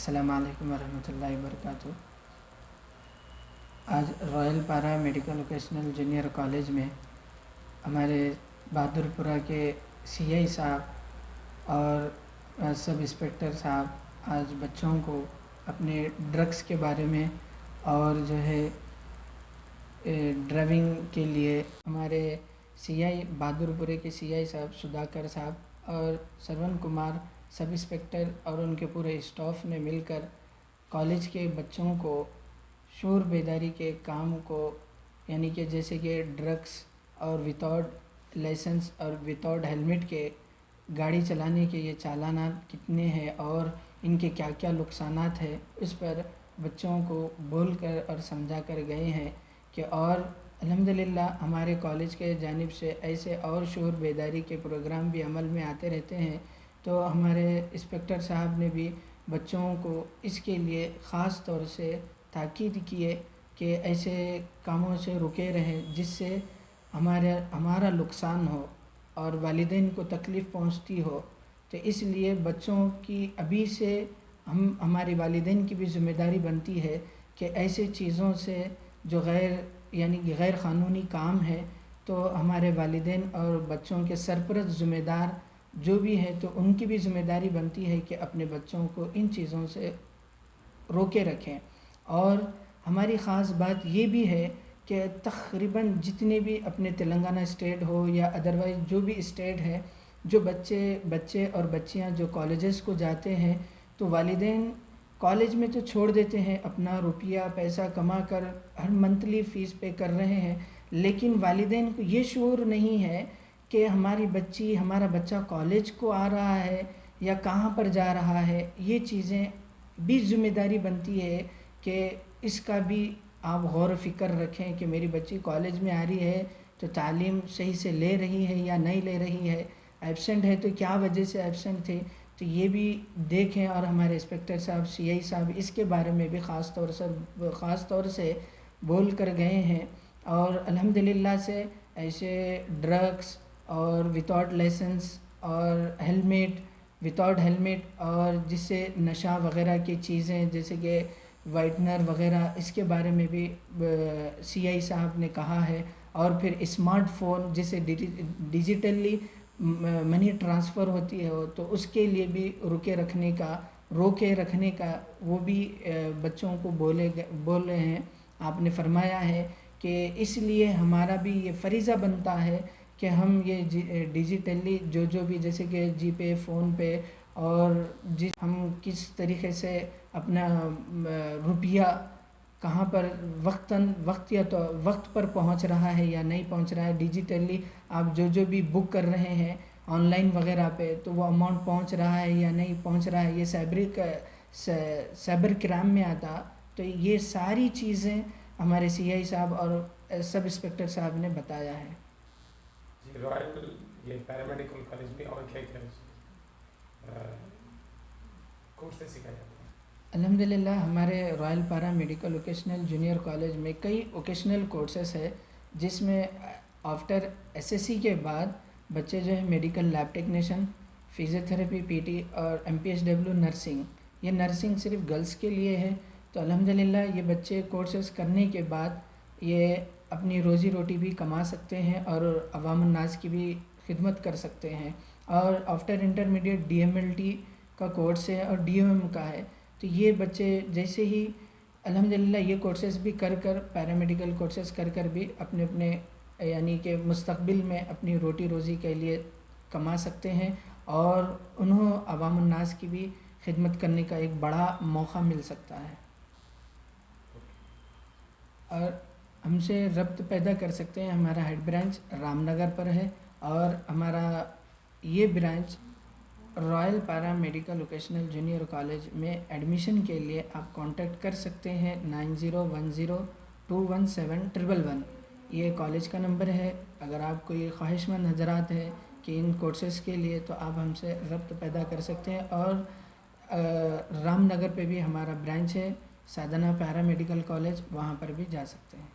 السلام علیکم ورحمۃ اللہ وبرکاتہ۔ آج رائل پارا میڈیکل ووکیشنل جونیئر کالج میں ہمارے بہادر پورہ کے سی آئی صاحب اور سب انسپکٹر صاحب آج بچوں کو اپنے ڈرگس کے بارے میں اور جو ہے ڈرائیونگ کے لیے ہمارے سی آئی بہادر پورے کے سی آئی صاحب سدھاکر صاحب اور سرون کمار سب انسپکٹر اور ان کے پورے اسٹاف نے مل کر کالج کے بچوں کو شعور بیداری کے کام کو یعنی کہ جیسے کہ ڈرگس اور وداؤٹ لائسنس اور وداؤٹ ہیلمٹ کے گاڑی چلانے کے یہ چالانات کتنے ہیں اور ان کے کیا کیا نقصانات ہیں اس پر بچوں کو بول کر اور سمجھا کر گئے ہیں کہ اور الحمدللہ ہمارے کالج کے جانب سے ایسے اور شعور بیداری کے پروگرام بھی عمل میں آتے رہتے ہیں، تو ہمارے انسپکٹر صاحب نے بھی بچوں کو اس کے لیے خاص طور سے تاکید کیے کہ ایسے کاموں سے رکے رہیں جس سے ہمارا نقصان ہو اور والدین کو تکلیف پہنچتی ہو۔ تو اس لیے بچوں کی ابھی سے ہماری والدین کی بھی ذمہ داری بنتی ہے کہ ایسے چیزوں سے جو غیر قانونی کام ہے تو ہمارے والدین اور بچوں کے سرپرست ذمہ دار جو بھی ہے تو ان کی بھی ذمہ داری بنتی ہے کہ اپنے بچوں کو ان چیزوں سے روکے رکھیں۔ اور ہماری خاص بات یہ بھی ہے کہ تقریباً جتنے بھی اپنے تلنگانہ اسٹیٹ ہو یا ادروائز جو بھی اسٹیٹ ہے، جو بچے اور بچیاں جو کالجز کو جاتے ہیں تو والدین کالج میں تو چھوڑ دیتے ہیں، اپنا روپیہ پیسہ کما کر ہر منتھلی فیس پے کر رہے ہیں، لیکن والدین کو یہ شعور نہیں ہے کہ ہمارا بچہ کالج کو آ رہا ہے یا کہاں پر جا رہا ہے۔ یہ چیزیں بھی ذمہ داری بنتی ہے کہ اس کا بھی آپ غور و فکر رکھیں کہ میری بچی کالج میں آ رہی ہے تو تعلیم صحیح سے لے رہی ہے یا نہیں لے رہی ہے، ایبسنٹ ہے تو کیا وجہ سے ایبسنٹ تھے، تو یہ بھی دیکھیں۔ اور ہمارے انسپکٹر صاحب سی آئی صاحب اس کے بارے میں بھی خاص طور سے بول کر گئے ہیں، اور الحمدللہ سے ایسے ڈرگس اور وداؤٹ لائسنس اور وداؤٹ ہیلمٹ اور جس سے نشہ وغیرہ کی چیزیں جیسے کہ وائٹنر وغیرہ اس کے بارے میں بھی سی آئی صاحب نے کہا ہے، اور پھر اسمارٹ فون جسے ڈیجیٹلی منی ٹرانسفر ہوتی ہے تو اس کے لیے بھی روکے رکھنے کا وہ بھی بچوں کو بول رہے ہیں۔ آپ نے فرمایا ہے کہ اس لیے ہمارا بھی یہ فریضہ بنتا ہے کہ ہم یہ ڈیجیٹلی جو بھی جیسے کہ جی پے، فون پے اور ہم کس طریقے سے اپنا روپیہ کہاں پر وقت پر پہنچ رہا ہے یا نہیں پہنچ رہا ہے، ڈیجیٹلی آپ جو بھی بک کر رہے ہیں آن لائن وغیرہ پہ تو وہ اماؤنٹ پہنچ رہا ہے یا نہیں پہنچ رہا ہے، یہ سائبر کرائم میں آتا۔ تو یہ ساری چیزیں ہمارے سی آئی صاحب اور سب انسپکٹر صاحب نے بتایا ہے۔ جی رائل یہ پیرامیڈیکل کالج میں اور کیا کورسز سکھائے جاتے ہیں؟ الحمدللہ ہمارے رائل پارا میڈیکل ووکیشنل جونیئر کالج میں کئی ووکیشنل کورسز ہے جس میں آفٹر ایس ایس سی کے بعد بچے جو ہے medical lab technician, physiotherapy, P T اور M P H W nursing, یہ نرسنگ صرف گرلس کے لیے ہے۔ تو الحمدللہ یہ بچے کورسز کرنے کے بعد یہ اپنی روزی روٹی بھی کما سکتے ہیں اور عوام الناس کی بھی خدمت کر سکتے ہیں۔ اور after intermediate D M L T کا کورس ہے اور ڈی او ایم کا ہے، تو یہ بچے جیسے ہی الحمدللہ یہ کورسز بھی کر پیرامیڈیکل کورسز کر بھی اپنے یعنی کہ مستقبل میں اپنی روٹی روزی کے لیے کما سکتے ہیں اور انہوں عوام الناس کی بھی خدمت کرنے کا ایک بڑا موقع مل سکتا ہے۔ اور ہم سے ربط پیدا کر سکتے ہیں، ہمارا ہیڈ برانچ رام نگر پر ہے اور ہمارا یہ برانچ رائل پارا میڈیکل ووکیشنل جونیئر کالج میں ایڈمیشن کے لیے آپ کانٹیکٹ کر سکتے ہیں 9010217111، یہ کالج کا نمبر ہے۔ اگر آپ کوئی خواہش مند حضرات ہیں کہ ان کورسز کے لیے تو آپ ہم سے ربط پیدا کر سکتے ہیں، اور رام نگر پہ بھی ہمارا برانچ ہے سادھنا پیرا میڈیکل کالج، وہاں پر بھی جا سکتے ہیں۔